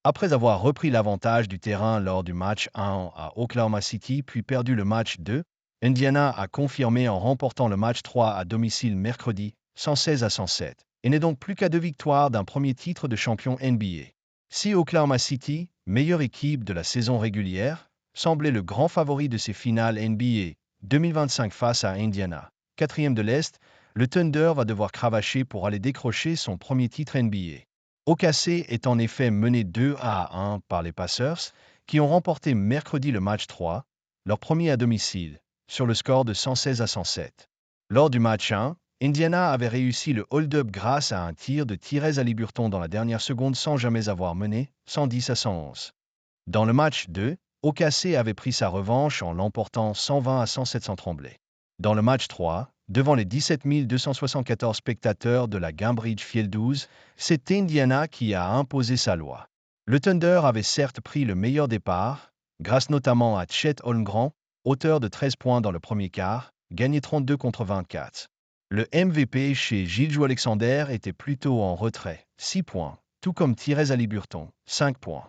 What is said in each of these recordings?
Après avoir repris l'avantage du terrain lors du match 1 à Oklahoma City puis perdu le match 2, Indiana a confirmé en remportant le match 3 à domicile mercredi, 116-107, et n'est donc plus qu'à 2 victoires d'un premier titre de champion NBA. Si Oklahoma City, meilleure équipe de la saison régulière, semblait le grand favori de ses finales NBA 2025 face à Indiana, quatrième de l'Est, le Thunder va devoir cravacher pour aller décrocher son premier titre NBA. OKC est en effet mené 2-1 par les Pacers, qui ont remporté mercredi le match 3, leur premier à domicile, sur le score de 116-107. Lors du match 1, Indiana avait réussi le hold-up grâce à un tir de Tyrese Haliburton dans la dernière seconde sans jamais avoir mené, 110-111. Dans le match 2, OKC avait pris sa revanche en l'emportant 120-107 sans trembler. Dans le match 3, devant les 17 274 spectateurs de la Gainbridge Fieldhouse, c'est Indiana qui a imposé sa loi. Le Thunder avait certes pris le meilleur départ, grâce notamment à Chet Holmgren, auteur de 13 points dans le premier quart, gagné 32 contre 24. Le MVP chez Gilles Alexander était plutôt en retrait, 6 points, tout comme Tyrese Haliburton, 5 points.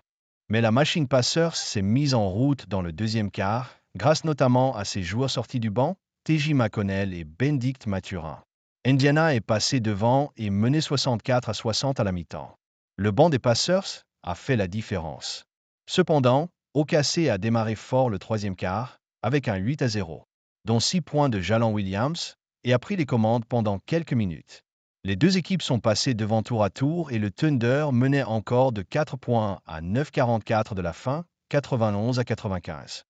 Mais la machine Pacers s'est mise en route dans le deuxième quart, grâce notamment à ses joueurs sortis du banc, T.J. McConnell et Benedict Mathurin. Indiana est passé devant et menait 64-60 à la mi-temps. Le banc des Pacers a fait la différence. Cependant, OKC a démarré fort le troisième quart, avec un 8-0, dont 6 points de Jalen Williams, et a pris les commandes pendant quelques minutes. Les deux équipes sont passées devant tour à tour et le Thunder menait encore de 4 points à 9,44 de la fin, 91-95.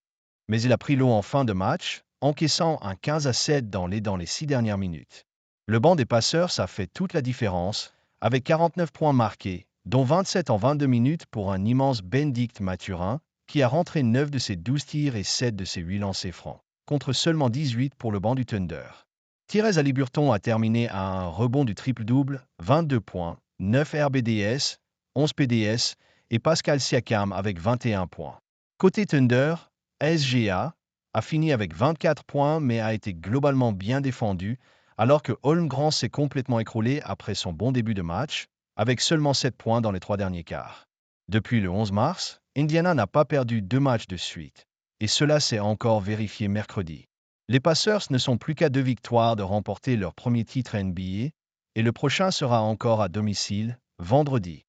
Mais il a pris l'eau en fin de match, encaissant un 15-7 dans les 6 dernières minutes. Le banc des Pacers a fait toute la différence, avec 49 points marqués, dont 27 en 22 minutes pour un immense Benedict Mathurin, qui a rentré 9 de ses 12 tirs et 7 de ses 8 lancers francs, contre seulement 18 pour le banc du Thunder. Tyrese Haliburton a terminé à un rebond du triple-double, 22 points, 9 RBDS, 11 PDS, et Pascal Siakam avec 21 points. Côté Thunder, SGA a fini avec 24 points mais a été globalement bien défendu, alors que Holmgren s'est complètement écroulé après son bon début de match, avec seulement 7 points dans les 3 derniers quarts. Depuis le 11 mars, Indiana n'a pas perdu 2 matchs de suite, et cela s'est encore vérifié mercredi. Les Pacers ne sont plus qu'à 2 victoires de remporter leur premier titre NBA, et le prochain sera encore à domicile, vendredi.